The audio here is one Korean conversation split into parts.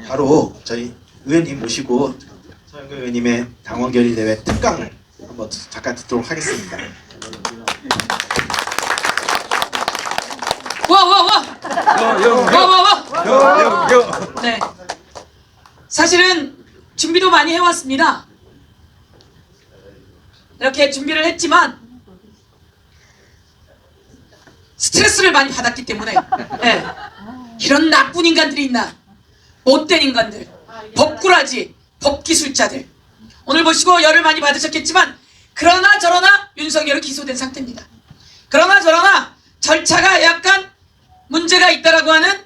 바로 저희 의원님 모시고 서영교 의원님의 당원결의대회 특강을 한번 잠깐 듣도록 하겠습니다. 와! 네. 사실은 준비도 많이 해왔습니다. 이렇게 준비를 했지만 스트레스를 많이 받았기 때문에 네. 이런 나쁜 인간들이 있나, 못된 인간들, 법꾸라지, 법기술자들, 오늘 보시고 열을 많이 받으셨겠지만 그러나 저러나 윤석열은 기소된 상태입니다. 그러나 저러나 절차가 약간 문제가 있다라고 하는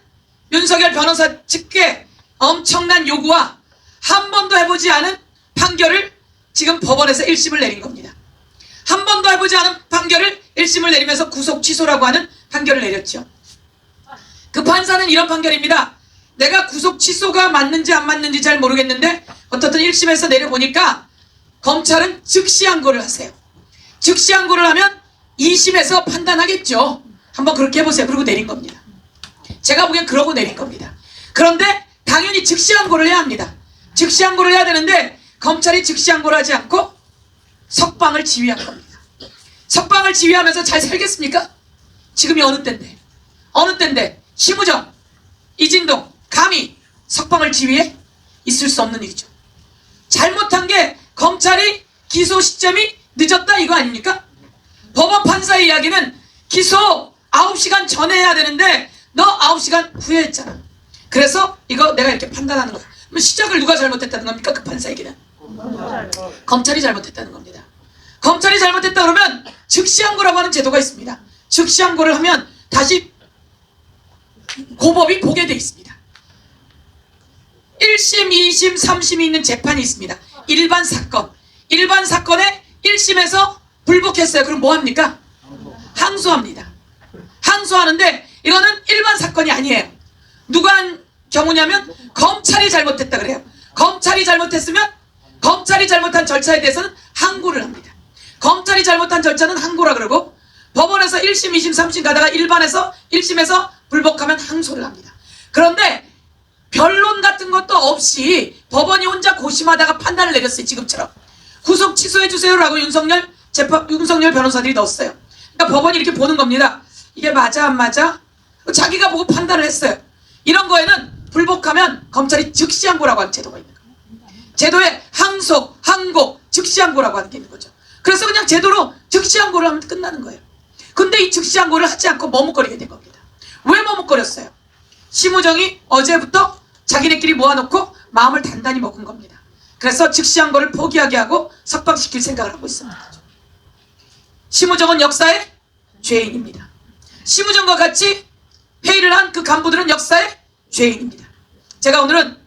윤석열 변호사 측의 엄청난 요구와 한 번도 해보지 않은 판결을 지금 법원에서 1심을 내린 겁니다. 한 번도 해보지 않은 판결을 1심을 내리면서 구속 취소라고 하는 판결을 내렸죠. 그 판사는 이런 판결입니다. 내가 구속 취소가 맞는지 안 맞는지 잘 모르겠는데 어떻든 1심에서 내려보니까 검찰은 즉시 항고를 하세요. 즉시 항고를 하면 2심에서 판단하겠죠. 한번 그렇게 해보세요. 그러고 내린 겁니다. 제가 보기엔 그러고 내린 겁니다. 그런데 당연히 즉시 항고를 해야 합니다. 즉시 항고를 해야 되는데 검찰이 즉시 항고를 하지 않고 석방을 지휘한 겁니다. 석방을 지휘하면서 잘 살겠습니까? 지금이 어느 때인데, 어느 때인데 심우정, 이진동 감히 석방을 지휘해? 있을 수 없는 일이죠. 잘못한 게 검찰이 기소 시점이 늦었다 이거 아닙니까? 법원 판사의 이야기는 기소 9시간 전에 해야 되는데 너 9시간 후에 했잖아. 그래서 이거 내가 이렇게 판단하는 거야. 그럼 시작을 누가 잘못했다는 겁니까? 그 판사에게는 검찰이 잘못했다는 겁니다. 검찰이 잘못했다 그러면 즉시항고라고 하는 제도가 있습니다. 즉시항고를 하면 다시 고법이 보게 돼 있습니다. 1심, 2심, 3심이 있는 재판이 있습니다. 일반 사건. 일반 사건에 1심에서 불복했어요. 그럼 뭐 합니까? 항소합니다. 항소하는데 이거는 일반 사건이 아니에요. 누가 한 경우냐면 검찰이 잘못했다 그래요. 검찰이 잘못했으면 검찰이 잘못한 절차에 대해서는 항고를 합니다. 검찰이 잘못한 절차는 항고라 그러고 법원에서 1심, 2심, 3심 가다가 일반에서 1심에서 불복하면 항소를 합니다. 그런데 변론 같은 것도 없이 법원이 혼자 고심하다가 판단을 내렸어요. 지금처럼 구속 취소해주세요라고 윤석열 변호사들이 넣었어요. 그러니까 법원이 이렇게 보는 겁니다. 이게 맞아 안 맞아? 자기가 보고 판단을 했어요. 이런 거에는 불복하면 검찰이 즉시항고라고 하는 제도가 있는 거예요. 제도에 항소, 항고, 즉시항고라고 하는 게 있는 거죠. 그래서 그냥 제도로 즉시항고를 하면 끝나는 거예요. 근데 이 즉시항고를 하지 않고 머뭇거리게 된 겁니다. 왜 머뭇거렸어요? 심우정이 어제부터 자기네끼리 모아놓고 마음을 단단히 먹은 겁니다. 그래서 즉시항고를 포기하게 하고 석방시킬 생각을 하고 있습니다. 심우정은 역사의 죄인입니다. 심우정과 같이 회의를 한 그 간부들은 역사의 죄인입니다. 제가 오늘은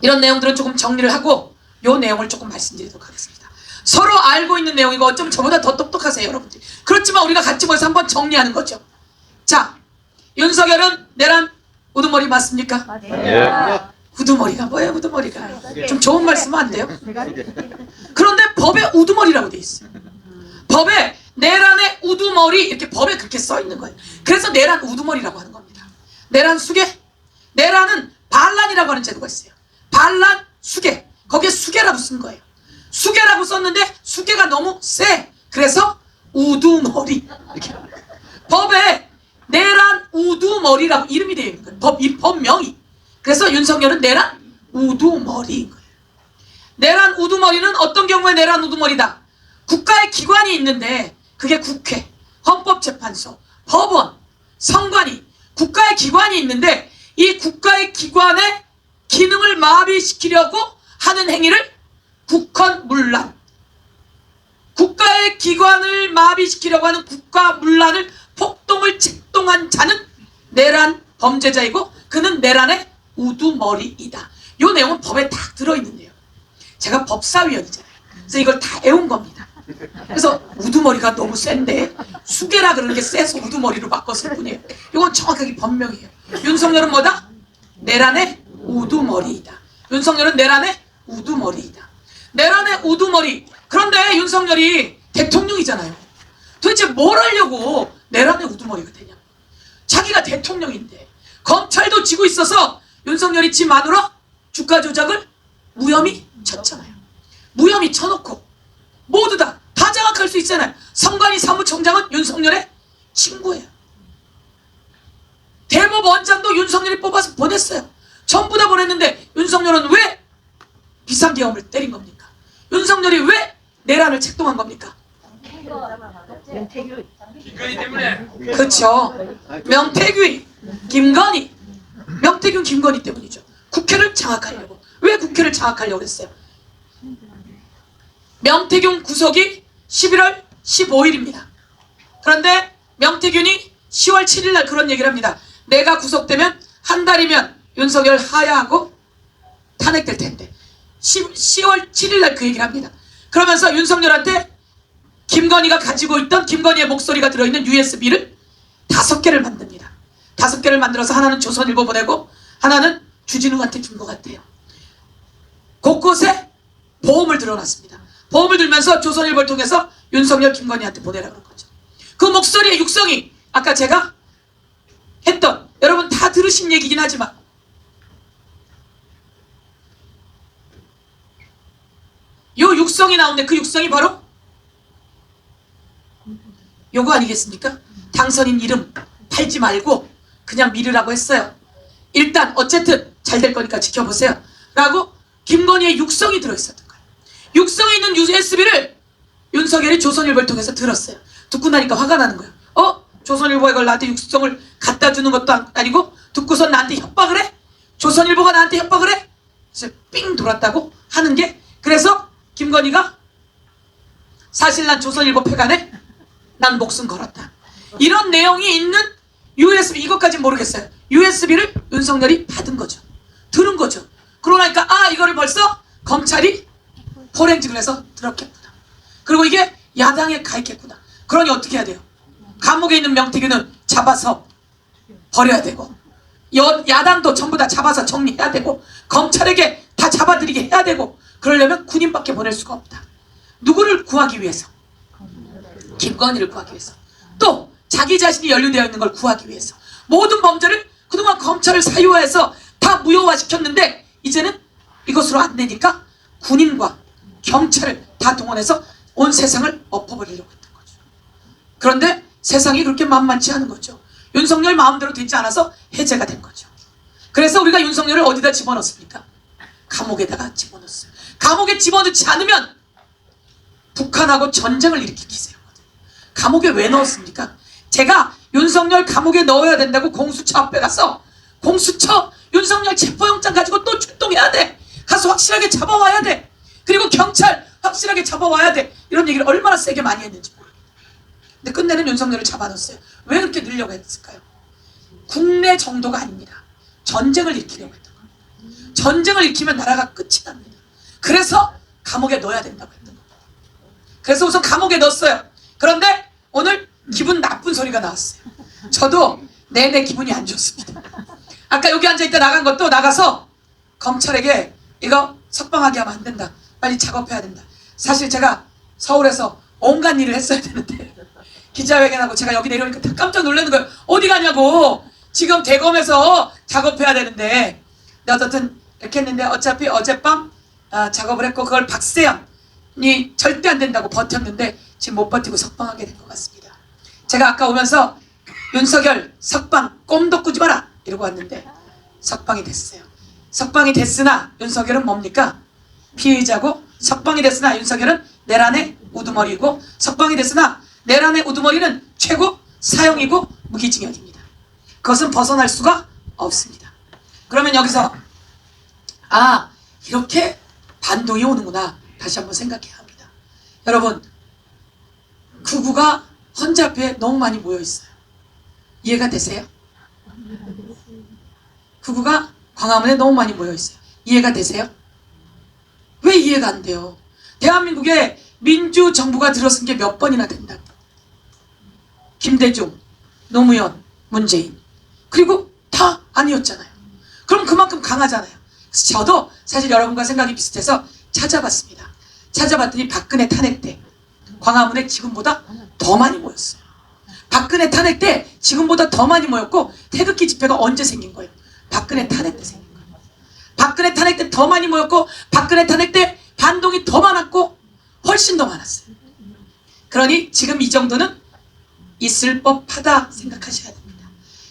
이런 내용들은 조금 정리를 하고 이 내용을 조금 말씀드리도록 하겠습니다. 서로 알고 있는 내용이고 어쩌면 저보다 더 똑똑하세요 여러분들. 그렇지만 우리가 같이 모여서 한번 정리하는 거죠. 자, 윤석열은 내란 우두머리 맞습니까? 맞아요. 우두머리가 뭐예요? 우두머리가 좀 좋은 말씀은 안 돼요? 그런데 법에 우두머리라고 돼 있어요. 법에 내란의 우두머리 이렇게 법에 그렇게 써 있는 거예요. 그래서 내란 우두머리라고 하는 겁니다. 내란 수계, 내란은 반란이라고 하는 제도가 있어요. 반란, 수계, 거기에 수계라고 쓴 거예요. 수계라고 썼는데 수계가 너무 세. 그래서 우두머리 이렇게 법에 내란 우두머리라고 이름이 되어 있는 거예요. 이 법명이. 그래서 윤석열은 내란 우두머리인 거예요. 내란 우두머리는 어떤 경우에 내란 우두머리다? 국가의 기관이 있는데 그게 국회, 헌법재판소, 법원, 선관위, 국가의 기관이 있는데 이 국가의 기관의 기능을 마비시키려고 하는 행위를 국헌문란, 국가의 기관을 마비시키려고 하는 국가문란을 폭동을 책동한 자는 내란 범죄자이고 그는 내란의 우두머리이다. 이 내용은 법에 다 들어있는데요. 제가 법사위원이잖아요. 그래서 이걸 다 외운 겁니다. 그래서 우두머리가 너무 센데 수계라 그러는 게 세서 우두머리로 바꿨을 뿐이에요. 이건 정확하게 법명이에요. 윤석열은 뭐다? 내란의 우두머리이다. 윤석열은 내란의 우두머리이다. 내란의 우두머리. 그런데 윤석열이 대통령이잖아요. 도대체 뭘 하려고 내란의 우두머리가 되냐? 자기가 대통령인데 검찰도 지고 있어서 윤석열이 지 마누라 주가 조작을 무혐의 쳤잖아요. 무혐의 쳐놓고 모두 다 장악할 수 있잖아요. 선관위 사무총장은 윤석열의 친구예요. 대법원장도 윤석열이 뽑아서 보냈어요. 전부 다 보냈는데 윤석열은 왜 비상계엄을 때린 겁니까? 윤석열이 왜 내란을 책동한 겁니까? 김건희 때문에. 그렇죠. 명태균, 김건희. 명태균, 김건희 때문이죠. 국회를 장악하려고. 왜 국회를 장악하려고 했어요? 명태균 구속이 11월 15일입니다. 그런데 명태균이 10월 7일 날 그런 얘기를 합니다. 내가 구속되면 한 달이면 윤석열 하야하고 탄핵될 텐데 10월 7일 날 그 얘기를 합니다. 그러면서 윤석열한테 김건희가 가지고 있던 김건희의 목소리가 들어있는 USB를 5개를 만듭니다. 5개를 만들어서 하나는 조선일보 보내고 하나는 주진우한테 준 것 같아요. 곳곳에 보험을 들어놨습니다. 보험을 들면서 조선일보를 통해서 윤석열 김건희한테 보내라고 그런 거죠. 그 목소리의 육성이 아까 제가 했던 여러분 다 들으신 얘기긴 하지만 요 육성이 나오는데 그 육성이 바로 요거 아니겠습니까? 당선인 이름 팔지 말고 그냥 미르라고 했어요. 일단 어쨌든 잘 될 거니까 지켜보세요 라고 김건희의 육성이 들어있었던 거예요. 육성에 있는 USB를 윤석열이 조선일보를 통해서 들었어요. 듣고 나니까 화가 나는 거예요. 조선일보가 이걸 나한테 육성을 갖다 주는 것도 아니고 듣고선 나한테 협박을 해? 조선일보가 나한테 협박을 해? 그래서 삥 돌았다고 하는 게 그래서 김건희가 사실 난 조선일보 폐간에 난 목숨 걸었다. 이런 내용이 있는 USB 이것까진 모르겠어요. USB를 윤석열이 받은 거죠. 들은 거죠. 그러니까 이거를 벌써 검찰이 포렌직을 해서 들었겠구나. 그리고 이게 야당에 가 있겠구나. 그러니 어떻게 해야 돼요? 감옥에 있는 명태균은 잡아서 버려야 되고 야당도 전부 다 잡아서 정리해야 되고 검찰에게 다 잡아들이게 해야 되고 그러려면 군인밖에 보낼 수가 없다. 누구를 구하기 위해서? 김건희를 구하기 위해서. 또 자기 자신이 연루되어 있는 걸 구하기 위해서. 모든 범죄를 그동안 검찰을 사유화해서 다 무효화시켰는데 이제는 이것으로 안 되니까 군인과 경찰을 다 동원해서 온 세상을 엎어버리려고 했던 거죠. 그런데 세상이 그렇게 만만치 않은 거죠. 윤석열 마음대로 되지 않아서 해제가 된 거죠. 그래서 우리가 윤석열을 어디다 집어넣습니까? 감옥에다가 집어넣었어요. 감옥에 집어넣지 않으면 북한하고 전쟁을 일으킬 기세였거든요. 감옥에 왜 넣었습니까? 제가 윤석열 감옥에 넣어야 된다고 공수처 앞에 가서 공수처 윤석열 체포영장 가지고 또 출동해야 돼. 가서 확실하게 잡아와야 돼. 그리고 경찰 확실하게 잡아와야 돼. 이런 얘기를 얼마나 세게 많이 했는지 모르겠어요. 근데 끝내는 윤석열을 잡아넣었어요. 왜 그렇게 늘려고 했을까요? 국내 정도가 아닙니다. 전쟁을 일으키려고 했던 거예요. 전쟁을 일으키면 나라가 끝이 납니다. 그래서 감옥에 넣어야 된다고 했던 거예요. 그래서 우선 감옥에 넣었어요. 그런데 오늘 기분 나쁜 소리가 나왔어요. 저도 내내 기분이 안 좋습니다. 아까 여기 앉아있다 나간 것도 나가서 검찰에게 이거 석방하게 하면 안 된다. 빨리 작업해야 된다. 사실 제가 서울에서 온갖 일을 했어야 되는데 기자회견하고 제가 여기 내려오니까 다 깜짝 놀라는 거예요. 어디 가냐고. 지금 대검에서 작업해야 되는데 어쨌든 이렇게 했는데 어차피 어젯밤 작업을 했고 그걸 박세영이 절대 안 된다고 버텼는데 지금 못 버티고 석방하게 된 것 같습니다. 제가 아까 오면서 윤석열 석방 꼼도 꾸지 마라 이러고 왔는데 석방이 됐어요. 석방이 됐으나 윤석열은 뭡니까? 피의자고 석방이 됐으나 윤석열은 내란의 우두머리이고 석방이 됐으나 내란의 우두머리는 최고 사형이고 무기징역입니다. 그것은 벗어날 수가 없습니다. 그러면 여기서 이렇게 반동이 오는구나 다시 한번 생각해야 합니다. 여러분 극우가 헌재 앞에 너무 많이 모여 있어요. 이해가 되세요? 극우가 광화문에 너무 많이 모여 있어요. 이해가 되세요? 왜 이해가 안 돼요? 대한민국에 민주정부가 들어선 게 몇 번이나 된다고. 김대중, 노무현, 문재인 그리고 다 아니었잖아요. 그럼 그만큼 강하잖아요. 그래서 저도 사실 여러분과 생각이 비슷해서 찾아봤습니다. 찾아봤더니 박근혜 탄핵 때 광화문에 지금보다 더 많이 모였어요. 박근혜 탄핵 때 지금보다 더 많이 모였고 태극기 집회가 언제 생긴 거예요? 박근혜 탄핵 때 생긴 거예요. 박근혜 탄핵 때 더 많이 모였고 박근혜 탄핵 때 반동이 더 많았고 훨씬 더 많았어요. 그러니 지금 이 정도는 있을 법하다 생각하셔야 됩니다.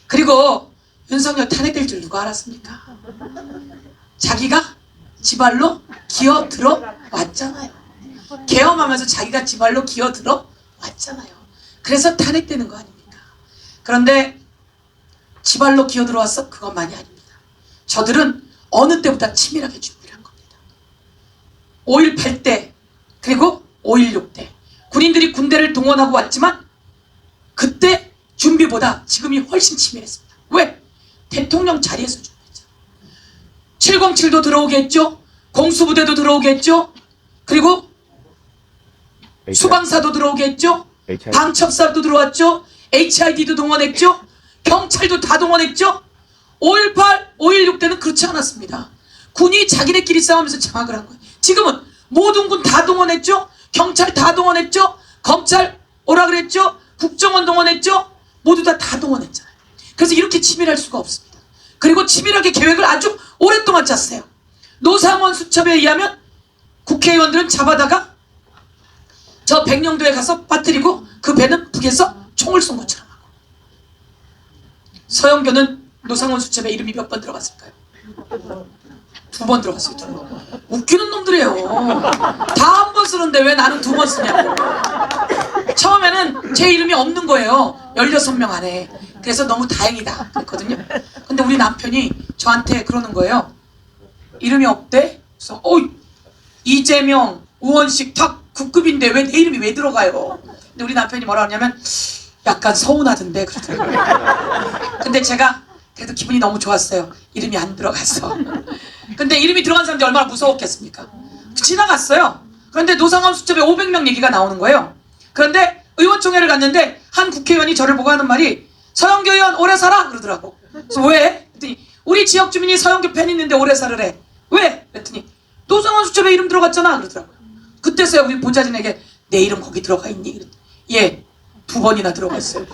그리고 윤석열 탄핵될 줄 누가 알았습니까? 자기가 지발로 기어들어 왔잖아요. 계엄하면서 자기가 지발로 기어들어 왔잖아요. 그래서 탄핵되는 거 아닙니까? 그런데 지발로 기어들어 왔어? 그것만이 아닙니다. 저들은 어느 때보다 치밀하게 준비를 한 겁니다. 5.18 때 그리고 5.16 때 군인들이 군대를 동원하고 왔지만 그때 준비보다 지금이 훨씬 치밀했습니다. 왜? 대통령 자리에서 준비했죠. 707도 들어오겠죠. 공수부대도 들어오겠죠. 그리고 수방사도 들어오겠죠. 방첩사도 들어왔죠. HID도 동원했죠. 경찰도 다 동원했죠. 5.18, 5.16 때는 그렇지 않았습니다. 군이 자기네끼리 싸우면서 장악을 한 거예요. 지금은 모든 군 다 동원했죠. 경찰 다 동원했죠. 검찰 오라 그랬죠. 국정원 동원했죠. 모두 다 동원했잖아요. 그래서 이렇게 치밀할 수가 없습니다. 그리고 치밀하게 계획을 아주 오랫동안 짰어요. 노상원 수첩에 의하면 국회의원들은 잡아다가 저 백령도에 가서 빠뜨리고 그 배는 북에서 총을 쏜 것처럼 하고. 서영교는 노상원 수첩에 이름이 몇 번 들어갔을까요? 2번 들어갔어요. 2번. 웃기는 놈들이에요. 다 한 번 쓰는데 왜 나는 2번 쓰냐고. 처음에는 제 이름이 없는 거예요. 16명 안에. 그래서 너무 다행이다 그랬거든요. 근데 우리 남편이 저한테 그러는 거예요. 이름이 없대? 그래서 이재명, 우원식 다 국급인데 왜 내 이름이 왜 들어가요? 근데 우리 남편이 뭐라 하냐면 약간 서운하던데 그러더라고요. 근데 제가 그래도 기분이 너무 좋았어요. 이름이 안 들어갔어. 근데 이름이 들어간 사람들이 얼마나 무서웠겠습니까? 지나갔어요. 그런데 노상원 수첩에 500명 얘기가 나오는 거예요. 그런데 의원총회를 갔는데 한 국회의원이 저를 보고 하는 말이 서영교 의원 오래 살아? 그러더라고. 그래서 왜? 그랬더니 우리 지역 주민이 서영교 팬 있는데 오래 살으래. 왜? 그랬더니 노상원 수첩에 이름 들어갔잖아. 그러더라고요. 그때서야 우리 보좌진에게 내 이름 거기 들어가 있니? 그랬더니 예, 2번이나 들어가 있어요.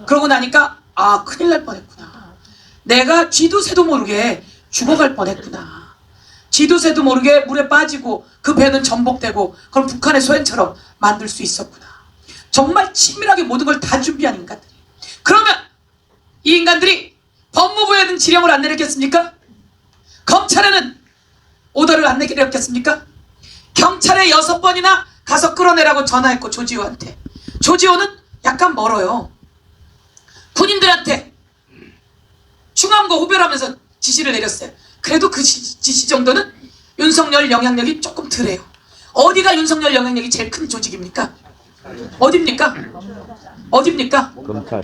그러고 나니까 아, 큰일 날 뻔했구나. 내가 쥐도 새도 모르게 죽어갈 뻔했구나. 쥐도 새도 모르게 물에 빠지고 그 배는 전복되고 그럼 북한의 소행처럼 만들 수 있었구나. 정말 치밀하게 모든 걸 다 준비한 인간들이. 그러면 이 인간들이 법무부에는 지령을 안 내렸겠습니까? 검찰에는 오더를 안 내렸겠습니까? 경찰에 6번이나 가서 끌어내라고 전화했고 조지호한테. 조지호는 약간 멀어요. 군인들한테 중함과 호별하면서 지시를 내렸어요. 그래도 그 지시 정도는 윤석열 영향력이 조금 덜해요. 어디가 윤석열 영향력이 제일 큰 조직입니까? 어딥니까? 어딥니까? 검찰.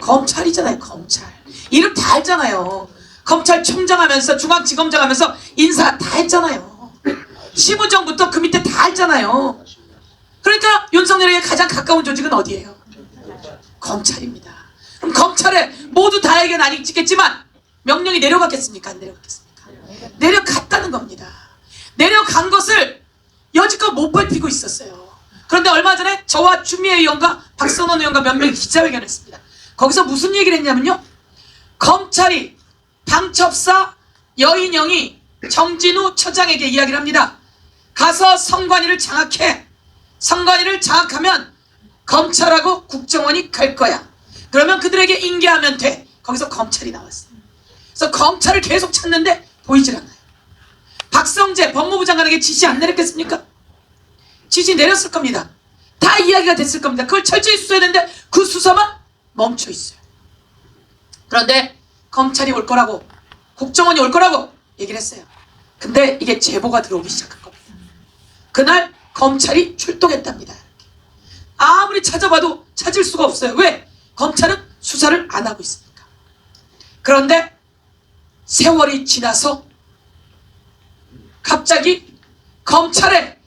검찰이잖아요. 검찰. 이름 다 알잖아요. 검찰총장 하면서 중앙지검장 하면서 인사 다 했잖아요. 시무정부터 그 밑에 다 알잖아요. 그러니까 윤석열에게 가장 가까운 조직은 어디예요? 검찰입니다. 그럼 검찰에 모두 다에게 난이 찍겠지만 명령이 내려갔겠습니까? 안 내려갔겠습니까? 내려갔다는 겁니다. 내려간 것을 여지껏 못 밝히고 있었어요. 그런데 얼마 전에 저와 추미애 의원과 박선원 의원과 몇 명이 기자회견했습니다. 거기서 무슨 얘기를 했냐면요. 검찰이 방첩사 여인영이 정진우 처장에게 이야기를 합니다. 가서 선관위를 장악해. 선관위를 장악하면 검찰하고 국정원이 갈 거야. 그러면 그들에게 인계하면 돼. 거기서 검찰이 나왔어요. 그래서 검찰을 계속 찾는데 보이질 않아요. 박성재 법무부 장관에게 지시 안 내렸겠습니까? 지시 내렸을 겁니다. 다 이야기가 됐을 겁니다. 그걸 철저히 수사해야 되는데 그 수사만 멈춰 있어요. 그런데 검찰이 올 거라고 국정원이 올 거라고 얘기를 했어요. 근데 이게 제보가 들어오기 시작한 겁니다. 그날 검찰이 출동했답니다. 아무리 찾아봐도 찾을 수가 없어요. 왜? 검찰은 수사를 안 하고 있으니까. 그런데 세월이 지나서 갑자기 검찰의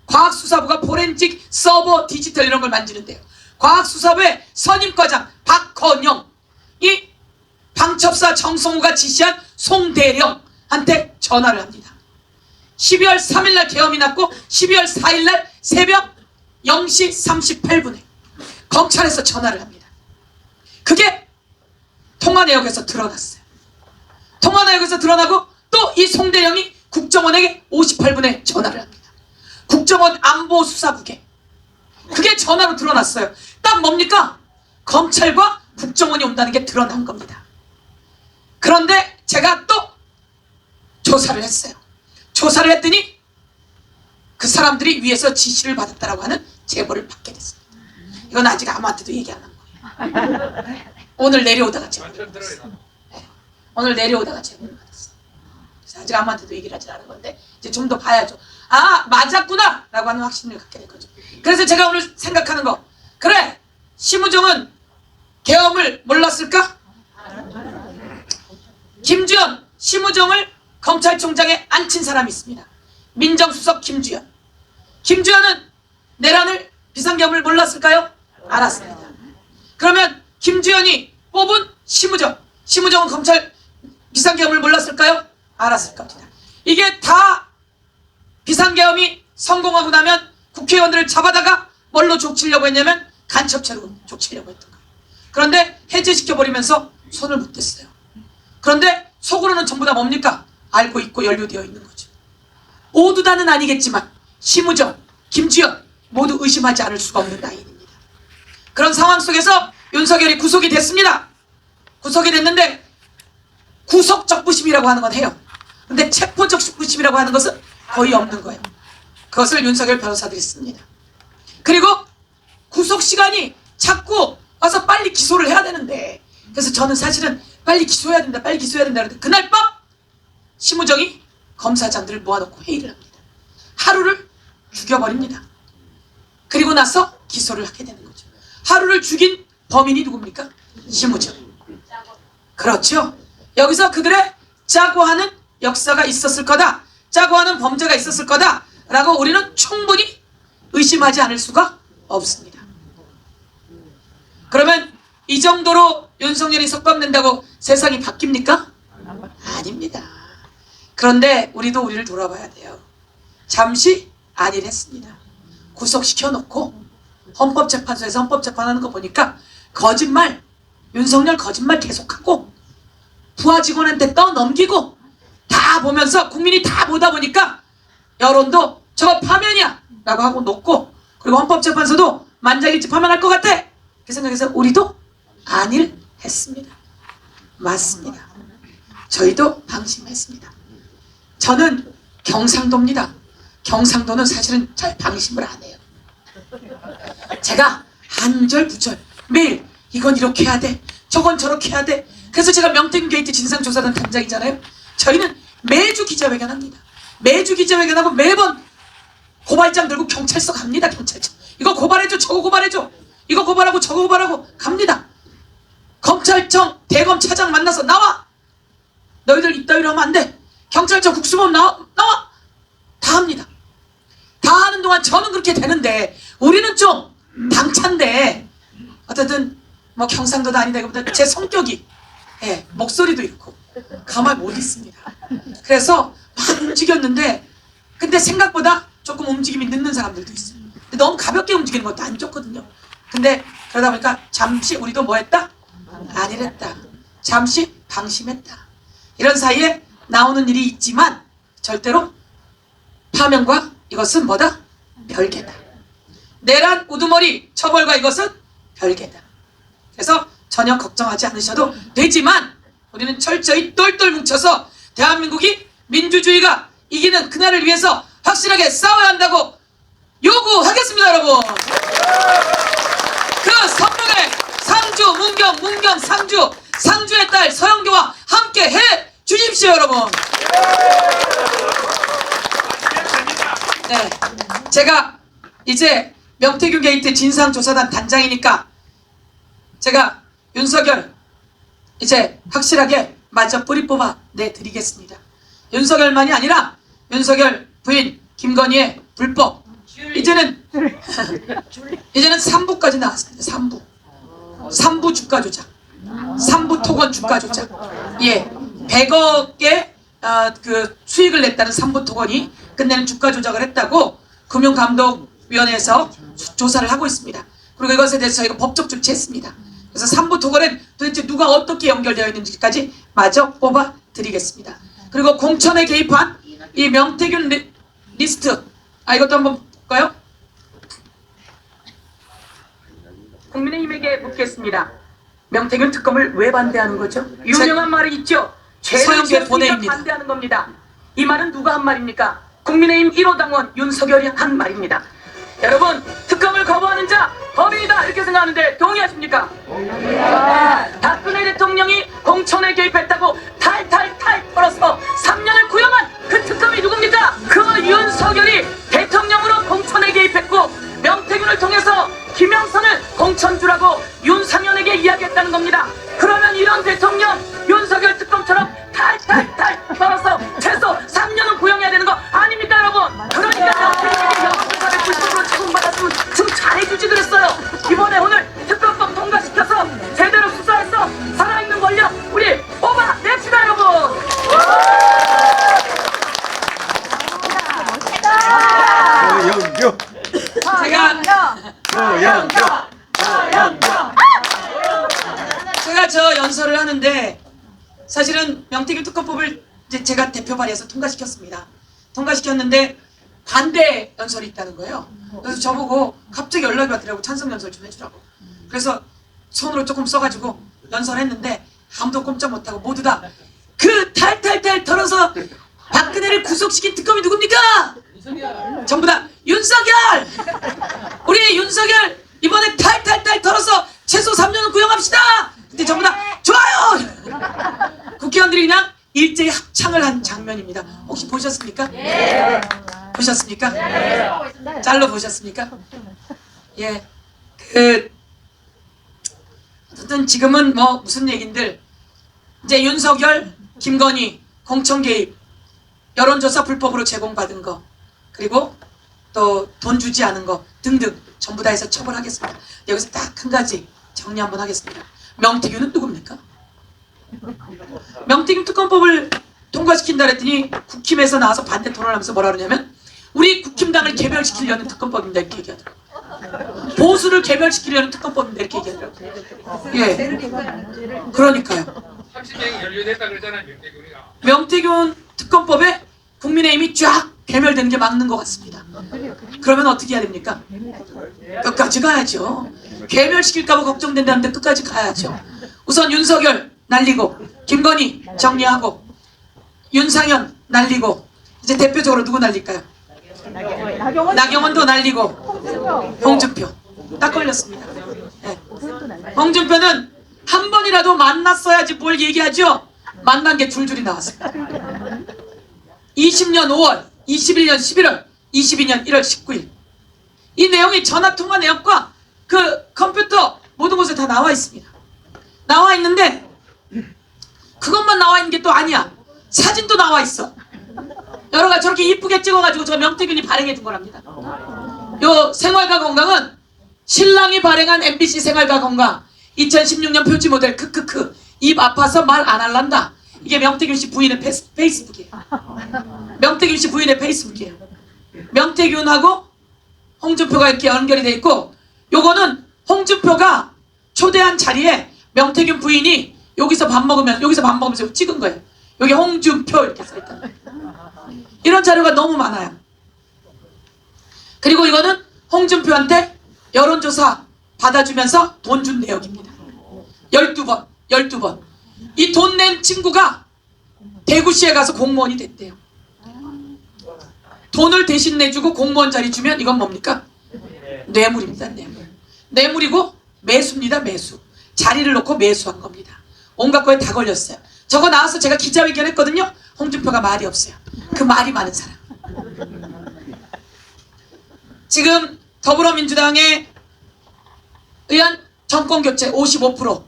과학수사부가 포렌식 서버 디지털 이런 걸 만지는데요. 과학수사부의 선임과장 박헌영이 방첩사 정성우가 지시한 송대령한테 전화를 합니다. 12월 3일날 계엄이 났고 12월 4일날 새벽 0시 38분에 검찰에서 전화를 합니다. 그게 통화 내역에서 드러났어요. 통화 내역에서 드러나고 또 이 송대령이 국정원에게 58분에 전화를 합니다. 국정원 안보수사국에 그게 전화로 드러났어요. 딱 뭡니까? 검찰과 국정원이 온다는 게 드러난 겁니다. 그런데 제가 또 조사를 했어요. 조사를 했더니 그 사람들이 위에서 지시를 받았다라고 하는 제보를 받게 됐습니다. 이건 아직 아무한테도 얘기 안 한 거예요. 오늘 내려오다가 제보를 받았어요. 네. 오늘 내려오다가 제보를 받았어요. 그래서 아직 아무한테도 얘기를 하지 않은 건데 이제 좀 더 봐야죠. 아, 맞았구나 라고 하는 확신을 갖게 된 거죠. 그래서 제가 오늘 생각하는 거, 그래, 심우정은 계엄을 몰랐을까? 김주현, 심우정을 검찰총장에 앉힌 사람이 있습니다. 민정수석 김주현. 김주현은 내란을 비상계엄을 몰랐을까요? 알았습니다. 그러면 김주현이 뽑은 심우정, 심우정은 검찰 비상계엄을 몰랐을까요? 알았을 겁니다. 이게 다 비상계엄이 성공하고 나면 국회의원들을 잡아다가 뭘로 족치려고 했냐면 간첩죄로 족치려고 했던 거예요. 그런데 해제시켜버리면서 손을 못 댔어요. 그런데 속으로는 전부 다 뭡니까? 알고 있고 연루되어 있는 거죠. 모두 다는 아니겠지만 심우정, 김주현 모두 의심하지 않을 수가 없는 라인입니다. 그런 상황 속에서 윤석열이 구속이 됐습니다. 구속이 됐는데 구속적 부심이라고 하는 건 해요. 근데 체포적 부심이라고 하는 것은 거의 없는 거예요. 그것을 윤석열 변호사들이 씁니다. 그리고 구속 시간이 자꾸 와서 빨리 기소를 해야 되는데, 그래서 저는 사실은 빨리 기소해야 된다, 빨리 기소해야 된다. 그런데 그날 밤 심우정이 검사장들을 모아놓고 회의를 합니다. 하루를 죽여버립니다. 그리고 나서 기소를 하게 되는 거죠. 하루를 죽인 범인이 누굽니까? 심우정. 그렇죠. 여기서 그들의 짜고 하는 역사가 있었을 거다, 짜고 하는 범죄가 있었을 거다 라고 우리는 충분히 의심하지 않을 수가 없습니다. 그러면 이 정도로 윤석열이 석방된다고 세상이 바뀝니까? 아닙니다. 그런데 우리도 우리를 돌아봐야 돼요. 잠시 안일했습니다. 구속시켜놓고 헌법재판소에서 헌법재판하는 거 보니까 거짓말, 윤석열 거짓말 계속하고 부하 직원한테 떠넘기고 다 보면서 국민이 다 보다 보니까 여론도 저거 파면이야 라고 하고 놓고, 그리고 헌법재판소도 만장일치 파면할 것 같아 그 생각해서 우리도 안일했습니다. 맞습니다. 저희도 방심했습니다. 저는 경상도입니다. 경상도는 사실은 잘 방심을 안 해요. 제가 한절부절 매일 이건 이렇게 해야 돼, 저건 저렇게 해야 돼. 그래서 제가 명태균 게이트 진상조사단 단장이잖아요. 저희는 매주 기자회견 합니다. 매주 기자회견하고 매번 고발장 들고 경찰서 갑니다. 경찰청. 이거 고발해줘, 저거 고발해줘, 이거 고발하고 저거 고발하고 갑니다. 검찰청 대검 차장 만나서 나와, 너희들 이따위로 하면 안 돼, 경찰청 국수본 나와 다 합니다. 다 하는 동안 저는 그렇게 되는데 우리는 좀 당찬데, 어쨌든 뭐 경상도도 아니다 이거보다 제 성격이, 예, 목소리도 있고 가만히 못 있습니다. 그래서 막 움직였는데, 근데 생각보다 조금 움직임이 늦는 사람들도 있어요. 근데 너무 가볍게 움직이는 것도 안 좋거든요. 근데 그러다 보니까 잠시 우리도 뭐 했다? 안일했다. 잠시 방심했다. 이런 사이에 나오는 일이 있지만 절대로 파면과 이것은 뭐다? 별개다. 내란 우두머리 처벌과 이것은 별개다. 그래서 전혀 걱정하지 않으셔도 되지만 우리는 철저히 똘똘 뭉쳐서 대한민국이 민주주의가 이기는 그날을 위해서 확실하게 싸워야 한다고 요구하겠습니다. 여러분, 그 성명의 상주 문경 상주의 딸 서영교와 함께 해 주십시오. 여러분. 네, 제가 이제 명태균 게이트 진상조사단 단장이니까 제가 윤석열 이제 확실하게 마저 뿌리 뽑아 내드리겠습니다. 윤석열만이 아니라 윤석열 부인 김건희의 불법, 이제는 3부까지 나왔습니다. 3부 주가 조작, 3부 토건 주가 조작. 예, 100억의 그 수익을 냈다는 3부 토건이 끝내는 주가 조작을 했다고 금융감독위원회에서 조사를 하고 있습니다. 그리고 이것에 대해서 저희가 법적 조치했습니다. 그래서 3부 토건은 도대체 누가 어떻게 연결되어 있는지까지 마저 뽑아 드리겠습니다. 그리고 공천에 개입한 이 명태균 리스트, 이것도 한번 볼까요? 국민의힘에게 묻겠습니다. 명태균 특검을 왜 반대하는 거죠? 유명한 말이 있죠. 죄를 지었으니까 반대하는 겁니다. 이 말은 누가 한 말입니까? 국민의힘 1호 당원 윤석열이 한 말입니다. 여러분, 특검을 거부하는 자 범인이다 이렇게 생각하는데 동의하십니까? 박근혜 대통령이 공천에 개입했다고 탈탈탈 털어서 3년을 구형한 그 특검이 누굽니까? 그 윤석열이 대통령으로 공천에 개입했고 명태균을 통해서 김영선을 공천주라고 윤상현에게 이야기했다는 겁니다. 그러면 이런 대통령 윤석열 특검처럼 탈탈탈 털어서 최소 3년은 구형해야 되는 거 아닙니까 여러분? 그러니까 명태균에게 영업조사를 90% 제공받았으면 좀 잘해주지 그랬어요. 이번에 오늘 특검법 통과시켜서 제대로 수사해서 살아있는 권력 우리 뽑아냅시다 여러분. 영교 제가 저 연설을 하는데 사실은 명태균 특검법을 이제 제가 대표 발의해서 통과시켰습니다. 통과시켰는데 반대 연설이 있다는 거예요. 그래서 저보고 갑자기 연락이 왔더라고. 찬성 연설 좀 해주라고. 그래서 손으로 조금 써가지고 연설했는데 아무도 꼼짝 못하고 모두 다 그 탈탈탈 털어서 박근혜를 구속시킨 특검이 누굽니까? 전부 다 윤석열! 우리 윤석열 이번에 탈탈탈 털어서 최소 3년은 구형합시다! 근데 전부 다 좋아요! 국회의원들이 그냥 일제히 합창을 한 장면입니다. 혹시 보셨습니까? 네. 보셨습니까? 네. 짤로 보셨습니까? 예. 어쨌든 지금은 뭐 무슨 얘긴들 이제 윤석열, 김건희 공천 개입, 여론조사 불법으로 제공받은 거, 그리고 또 돈 주지 않은 거 등등 전부 다 해서 처벌하겠습니다. 여기서 딱 한 가지 정리 한번 하겠습니다. 명태균은 누굽니까? 명태균 특검법을 통과시킨다 그랬더니 국힘에서 나와서 반대 토론하면서 뭐라 그러냐면 우리 국힘당을 개별시키려는 특검법입니다 이렇게 얘기하더라고요. 보수를 개별시키려는 특검법입니다 이렇게 얘기하더라고요. 예, 그러니까요. 30명이 연루됐다 그러잖아요, 명태균이가. 명태균 특검법에 국민의힘이 쫙 개멸되는 게 맞는 것 같습니다. 그러면 어떻게 해야 됩니까? 끝까지 가야죠. 개멸시킬까봐 걱정된다는데 끝까지 가야죠. 우선 윤석열 날리고 김건희 정리하고 윤상현 날리고 이제 대표적으로 누구 날릴까요? 나경원도 날리고 홍준표 딱 걸렸습니다. 네. 홍준표는 한 번이라도 만났어야지 뭘 얘기하죠? 만난 게 줄줄이 나왔습니다. 20년 5월, 21년 11월, 22년 1월 19일 이 내용이 전화통화 내역과 그 컴퓨터 모든 곳에 다 나와 있습니다. 나와 있는데 그것만 나와 있는 게 또 아니야. 사진도 나와 있어. 여러가 저렇게 이쁘게 찍어가지고 저 명태균이 발행해 준 거랍니다. 요 생활과 건강은 신랑이 발행한 MBC 생활과 건강 2016년 표지 모델 크크크 입 아파서 말 안 할란다. 이게 명태균 씨 부인의 페이스북이에요. 명태균 씨 부인의 페이스북이에요. 명태균하고 홍준표가 이렇게 연결이 돼 있고 요거는 홍준표가 초대한 자리에 명태균 부인이 여기서 밥 먹으면서 찍은 거예요. 여기 홍준표 이렇게 써있다. 이런 자료가 너무 많아요. 그리고 이거는 홍준표한테 여론조사 받아주면서 돈 준 내역입니다. 12번. 이 돈 낸 친구가 대구시에 가서 공무원이 됐대요. 돈을 대신 내주고 공무원 자리 주면 이건 뭡니까? 뇌물입니다. 뇌물이고 매수입니다. 매수. 자리를 놓고 매수한 겁니다. 온갖 거에 다 걸렸어요. 저거 나와서 제가 기자회견 했거든요. 홍준표가 말이 없어요. 그 말이 많은 사람. 지금 더불어민주당에 의한 정권교체 55%,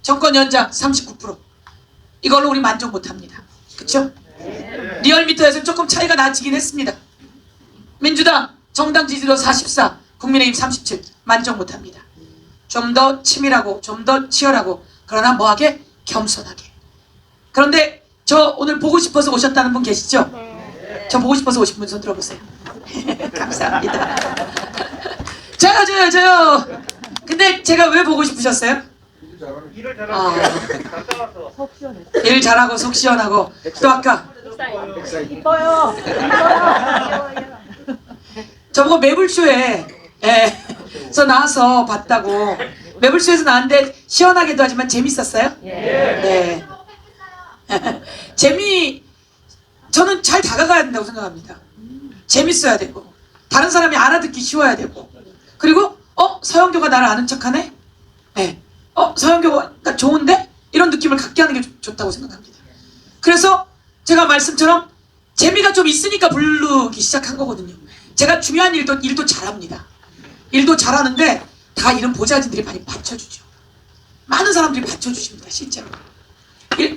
정권 연장 39%. 이걸로 우리 만족 못합니다. 그렇죠? 리얼미터에서는 조금 차이가 나지긴 했습니다. 민주당 정당 지지도 44, 국민의힘 37. 만족 못합니다. 좀 더 치밀하고 좀 더 치열하고 그러나 뭐하게? 겸손하게. 그런데 저 오늘 보고 싶어서 오셨다는 분 계시죠? 저 보고 싶어서 오신 분 손 들어보세요. 감사합니다. 저요. 근데 제가 왜 보고 싶으셨어요? 일을 아. 잘하는 갔다 와서 일 잘하고 속 시원하고 또 아까 이뻐요. 저보고 매불쇼에 서 나와서 봤다고. 매불쇼에서 나왔는데 시원하기도 하지만 재밌었어요? 네. 저는 잘 다가가야 된다고 생각합니다. 재밌어야 되고 다른 사람이 알아듣기 쉬워야 되고 그리고 서영교가 나를 아는 척하네? 네. 서영교가 좋은데? 이런 느낌을 갖게 하는 게 좋다고 생각합니다. 그래서 제가 말씀처럼 재미가 좀 있으니까 부르기 시작한 거거든요. 제가 중요한 일도 잘합니다. 일도 잘하는데 다 이런 보좌진들이 많이 받쳐주죠. 많은 사람들이 받쳐주십니다. 실제로.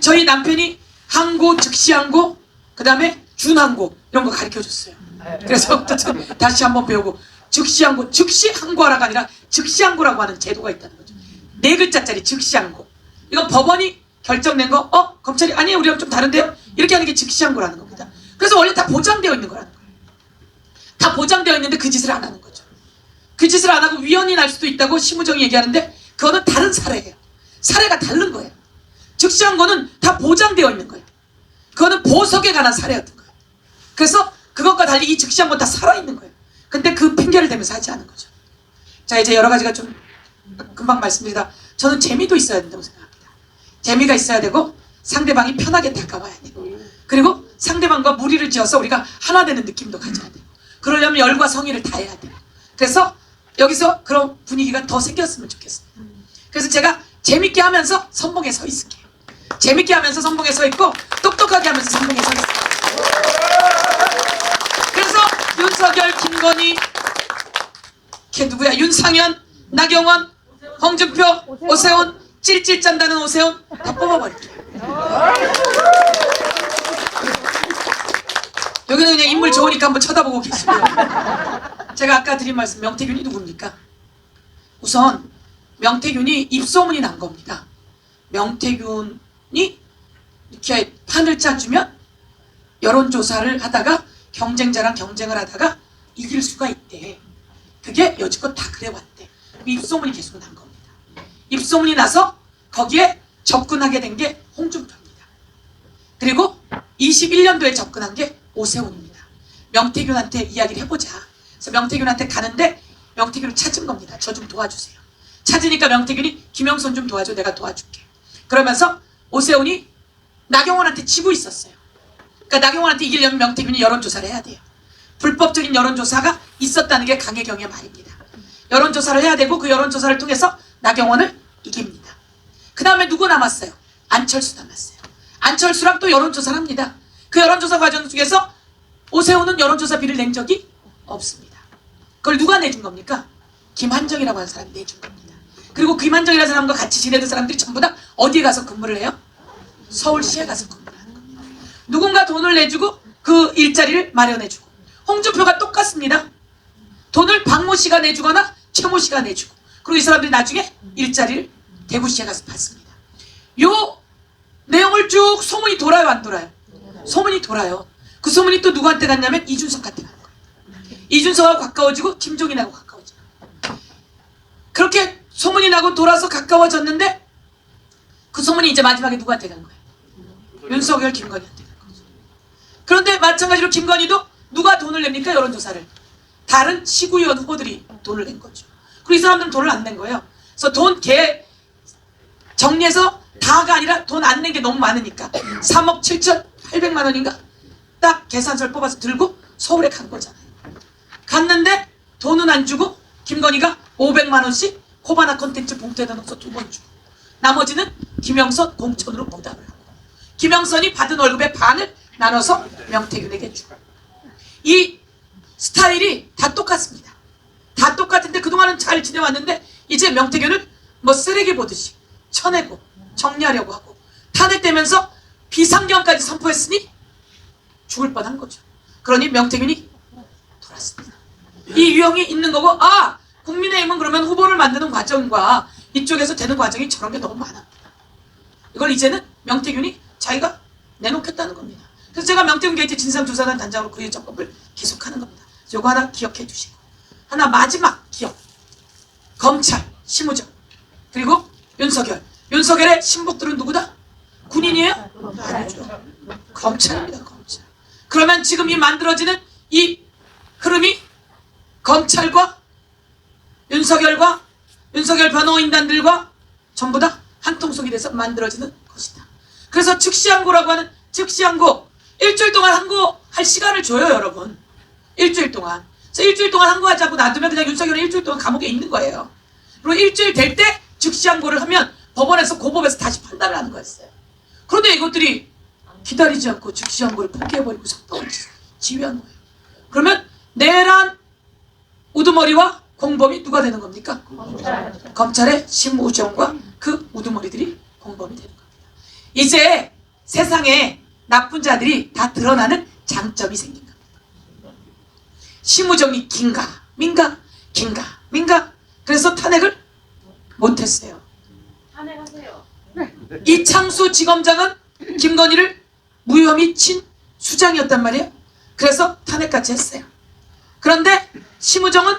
저희 남편이 항고, 즉시항고, 그 다음에 준항고 이런 거 가르쳐줬어요. 그래서 다시 한번 배우고 즉시항고, 즉시항고하라가 아니라 즉시항고라고 하는 제도가 있다는 거죠. 4글자짜리 즉시항고. 이건 법원이 결정낸 거, 검찰이 아니에요, 우리랑 좀 다른데요? 이렇게 하는 게 즉시항고라는 겁니다. 그래서 원래 다 보장되어 있는 거라는 거예요. 다 보장되어 있는데 그 짓을 안 하는 거죠. 그 짓을 안 하고 위헌이 날 수도 있다고 심우정이 얘기하는데 그거는 다른 사례예요. 사례가 다른 거예요. 즉시항고는 다 보장되어 있는 거예요. 그거는 보석에 관한 사례였던 거예요. 그래서 그것과 달리 이 즉시항고는 다 살아있는 거예요. 근데 그 핑계를 대면서 하지 않은 거죠. 자, 이제 여러 가지가 좀 금방 말씀드리다 저는 재미도 있어야 된다고 생각합니다. 재미가 있어야 되고 상대방이 편하게 다가와야 되고 그리고 상대방과 무리를 지어서 우리가 하나 되는 느낌도 가져야 되고 그러려면 열과 성의를 다해야 돼요. 그래서 여기서 그런 분위기가 더 생겼으면 좋겠습니다. 그래서 제가 재밌게 하면서 선봉에 서 있을게요. 재밌게 하면서 선봉에 서 있고 똑똑하게 하면서 선봉에 서 있어요. 그래서 윤석열, 김건희, 걔 누구야? 윤상현, 나경원, 홍준표, 오세훈, 찔찔 짠다는 오세훈 다 뽑아버릴게요. 여기는 그냥 인물 좋으니까 한번 쳐다보고 계시고요. 제가 아까 드린 말씀 명태균이 누굽니까? 우선 명태균이 입소문이 난 겁니다. 명태균이 이렇게 판을 짜주면 여론조사를 하다가 경쟁자랑 경쟁을 하다가 이길 수가 있대. 그게 여지껏 다 그래왔대. 입소문이 계속 난 겁니다. 입소문이 나서 거기에 접근하게 된 게 홍준표입니다. 그리고 21년도에 접근한 게 오세훈입니다. 명태균한테 이야기를 해보자. 그래서 명태균한테 가는데 명태균을 찾은 겁니다. 저 좀 도와주세요. 찾으니까 명태균이 김영선 좀 도와줘. 내가 도와줄게. 그러면서 오세훈이 나경원한테 지고 있었어요. 그러니까 나경원한테 이기려면 명태균이 여론조사를 해야 돼요. 불법적인 여론조사가 있었다는 게 강혜경의 말입니다. 여론조사를 해야 되고 그 여론조사를 통해서 나경원을 이깁니다. 그 다음에 누구 남았어요? 안철수 남았어요. 안철수랑 또 여론조사를 합니다. 그 여론조사 과정 중에서 오세훈은 여론조사비를 낸 적이 없습니다. 그걸 누가 내준 겁니까? 김한정이라고 하는 사람이 내준 겁니다. 그리고 김한정이라는 사람과 같이 지내던 사람들이 전부 다 어디에 가서 근무를 해요? 서울시에 가서 근무를 하는 겁니다. 누군가 돈을 내주고 그 일자리를 마련해주고 홍준표가 똑같습니다. 돈을 박모 씨가 내주거나 최모 씨가 내주고 그리고 이 사람들이 나중에 일자리를 대구시에 가서 받습니다. 요 내용을 쭉 소문이 돌아요, 안 돌아요? 소문이 돌아요. 그 소문이 또 누구한테 갔냐면 이준석한테 가는 거예요. 이준석하고 가까워지고 김종인하고 가까워져요. 그렇게 소문이 나고 돌아서 가까워졌는데 그 소문이 이제 마지막에 누구한테 간 거예요? 윤석열, 김건희한테 간 거죠. 그런데 마찬가지로 김건희도 누가 돈을 냅니까? 여론조사를. 다른 시구의원 후보들이 돈을 낸 거죠. 그리고 이 사람들은 돈을 안 낸 거예요. 그래서 돈 정리해서 다가 아니라 돈 안 낸 게 너무 많으니까 3억 7,800만 원인가? 딱 계산서를 뽑아서 들고 서울에 간 거잖아요. 갔는데 돈은 안 주고 김건희가 500만 원씩 코바나 컨텐츠 봉투에다 넣어서 2번 주고 나머지는 김영선 공천으로 부담을 하고 김영선이 받은 월급의 반을 나눠서 명태균에게 주고 이 스타일이 다 똑같습니다. 다 똑같은데 그동안은 잘 지내왔는데 이제 명태균을 뭐 쓰레기 보듯이 쳐내고 정리하려고 하고 탄핵되면서 비상경까지 선포했으니 죽을 뻔한 거죠. 그러니 명태균이 돌았습니다. 이 유형이 있는 거고 국민의힘은 그러면 후보를 만드는 과정과 이쪽에서 되는 과정이 저런 게 너무 많습니다. 이걸 이제는 명태균이 자기가 내놓겠다는 겁니다. 그래서 제가 명태균 게이트 진상조사단 단장으로 그 일정법을 계속하는 겁니다. 요거 하나 기억해 주시고 하나 마지막 기억 검찰, 심우정 그리고 윤석열 윤석열의 신복들은 누구다? 군인이에요? 아니죠. 검찰입니다. 검찰. 그러면 지금 이 만들어지는 이 흐름이 검찰과 윤석열과 윤석열 변호인단들과 전부 다 한통속이 돼서 만들어지는 것이다. 그래서 즉시항고라고 하는 즉시항고, 일주일 동안 항고할 시간을 줘요, 여러분. 일주일 동안. 그래서 일주일 동안 항고하지 않고 놔두면 그냥 윤석열은 일주일 동안 감옥에 있는 거예요. 그리고 일주일 될 때 즉시항고를 하면 법원에서 고법에서 다시 판단을 하는 거였어요. 그런데 이것들이 기다리지 않고 즉시항고를 포기해버리고 석방을 지휘한 거예요. 그러면 내란 우두머리와 공범이 누가 되는 겁니까? 검찰의 심우정과 그 우두머리들이 공범이 되는 겁니다. 이제 세상에 나쁜 자들이 다 드러나는 장점이 생긴 겁니다. 심우정이 긴가 민가 긴가 민가, 그래서 탄핵을 못했어요. 탄핵하세요. 이창수 지검장은 김건희를 무혐의 친 수장이었단 말이에요. 그래서 탄핵까지 했어요. 그런데 심우정은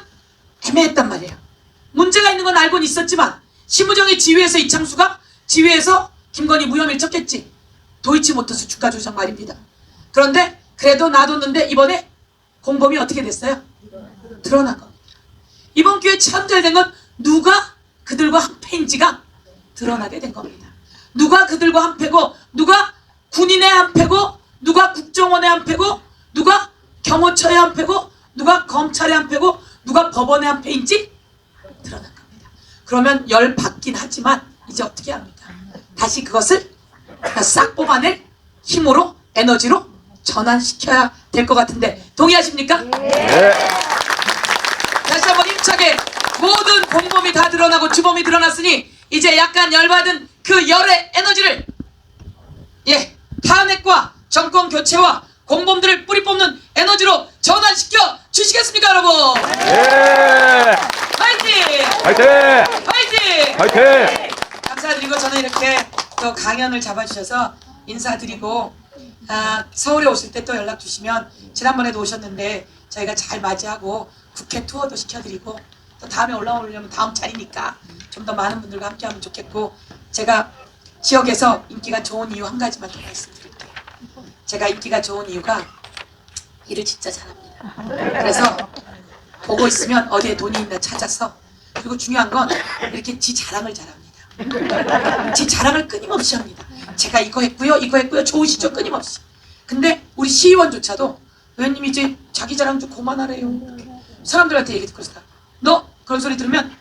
애매했단 말이에요. 문제가 있는 건 알고는 있었지만 심우정의 지휘에서 이창수가 지휘에서 김건희 무혐의를 쳤겠지. 도이치모터스 주가 조작 말입니다. 그런데 그래도 놔뒀는데 이번에 공범이 어떻게 됐어요? 드러난 겁니다. 이번 기회에 참 잘 된 건 누가 그들과 한패인지가 드러나게 된 겁니다. 누가 그들과 한패고, 누가 군인의 한패고, 누가 국정원의 한패고, 누가 경호처의 한패고, 누가 검찰의 한패고, 누가 법원의 한패인지 드러난 겁니다. 그러면 열 받긴 하지만 이제 어떻게 합니까? 다시 그것을 싹 뽑아낼 힘으로, 에너지로 전환시켜야 될 것 같은데 동의하십니까? 네. 다시 한번 힘차게 모든 공범이 다 드러나고 주범이 드러났으니 이제 약간 열받은 그 열의 에너지를 탄핵과 정권 교체와 공범들을 뿌리 뽑는 에너지로 전환시켜 주시겠습니까, 여러분? 예. 파이팅! 화이팅! 파이팅! 화이팅! 감사드리고 저는 이렇게 또 강연을 잡아주셔서 인사드리고, 서울에 오실 때 또 연락 주시면, 지난번에도 오셨는데 저희가 잘 맞이하고 국회 투어도 시켜드리고, 또 다음에 올라오려면 다음 자리니까 좀 더 많은 분들과 함께하면 좋겠고, 제가 지역에서 인기가 좋은 이유 한 가지만 더 말씀드릴게요. 제가 인기가 좋은 이유가 일을 진짜 잘합니다. 그래서 보고 있으면 어디에 돈이 있나 찾아서, 그리고 중요한 건 이렇게 지 자랑을 잘합니다. 지 자랑을 끊임없이 합니다. 제가 이거 했고요, 좋으시죠? 끊임없이. 근데 우리 시의원조차도 의원님이 이제 자기 자랑 좀 그만하래요. 사람들한테 얘기 듣고 있다. 너 그런 소리 들으면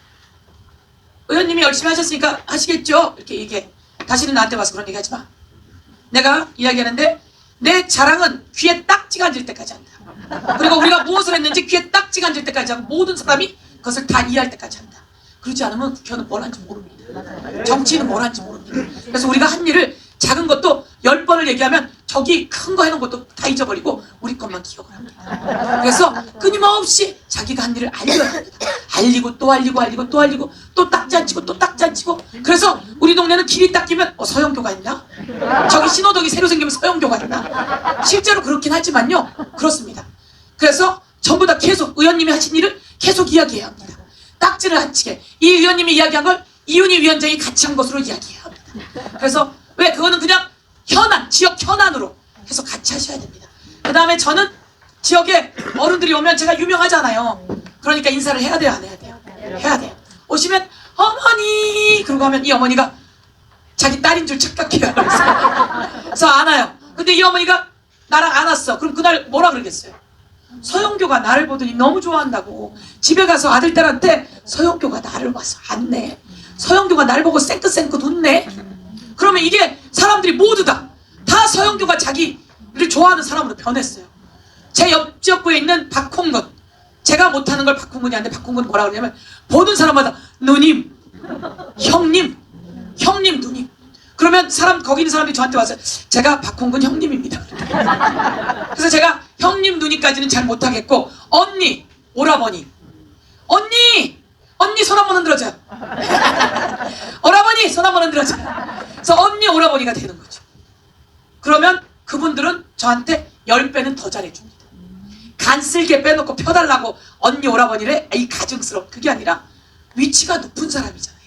의원님이 열심히 하셨으니까 하시겠죠? 이렇게 얘기해. 다시는 나한테 와서 그런 얘기 하지 마. 내가 이야기하는데 내 자랑은 귀에 딱지가 앉을 때까지 한다. 그리고 우리가 무엇을 했는지 귀에 딱지가 앉을 때까지 하고 모든 사람이 그것을 다 이해할 때까지 한다. 그러지 않으면 국회의원은 뭘 하는지 모릅니다. 정치인은 뭘 하는지 모릅니다. 그래서 우리가 한 일을 작은 것도 10번을 얘기하면 저기 큰 거 해놓은 것도 다 잊어버리고 우리 것만 기억을 합니다. 그래서 끊임없이 자기가 한 일을 알려야 합니다. 알리고 또 알리고 알리고 또 알리고 또 딱지 안 치고 또 딱지 안 치고. 그래서 우리 동네는 길이 닦이면 서영교가 있나? 저기 신호덕이 새로 생기면 서영교가 있나? 실제로 그렇긴 하지만요, 그렇습니다. 그래서 전부 다 계속 의원님이 하신 일을 계속 이야기해야 합니다. 딱지를 안 치게. 이 의원님이 이야기한 걸 이윤희 위원장이 같이 한 것으로 이야기해야 합니다. 그래서 왜 그거는 그냥 현안, 지역 현안으로 해서 같이 하셔야 됩니다. 그 다음에 저는 지역에 어른들이 오면 제가 유명하잖아요. 그러니까 인사를 해야 돼요, 안 해야 돼요? 해야 돼요. 오시면 어머니 그러고 하면 이 어머니가 자기 딸인 줄 착각해요. 그래서 안 와요. 근데 이 어머니가 나랑 안 왔어. 그럼 그날 뭐라 그러겠어요? 서영교가 나를 보더니 너무 좋아한다고. 집에 가서 아들 딸한테 서영교가 나를 와서 안네, 서영교가 날 보고 쌩긋쌩긋 웃네. 그러면 이게 사람들이 모두 다 서영교가 자기를 좋아하는 사람으로 변했어요. 제 옆 지역구에 있는 박홍근, 제가 못하는 걸 박홍근이 하는데 박홍근 뭐라 그러냐면 보는 사람마다 누님, 형님, 형님, 누님. 그러면 거기 있는 사람들이 저한테 와서 제가 박홍근 형님입니다. 그래서 제가 형님, 누님까지는 잘 못하겠고 언니, 오라버니, 언니 손 한번 흔들어줘요. 오라버니 손 한번 흔들어줘요. 그래서 언니, 오라버니가 되는 거죠. 그러면 그분들은 저한테 10배는 더 잘해줍니다. 간쓸게 빼놓고 펴달라고 언니, 오라버니를 이 가증스러운, 그게 아니라 위치가 높은 사람이잖아요.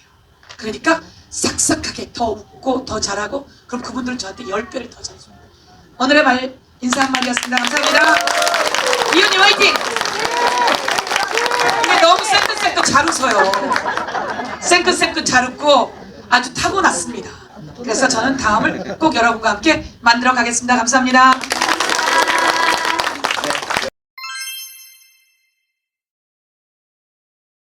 그러니까 싹싹하게 더 웃고 더 잘하고 그럼 그분들은 저한테 10배를 더 잘해줍니다. 오늘의 말 인사 한마디였습니다. 감사합니다. 이윤님 화이팅! 근데 너무 생긋생긋 잘 웃어요. 생긋생긋 잘 웃고 아주 타고났습니다. 그래서 저는 다음을 꼭 여러분과 함께 만들어 가겠습니다. 감사합니다.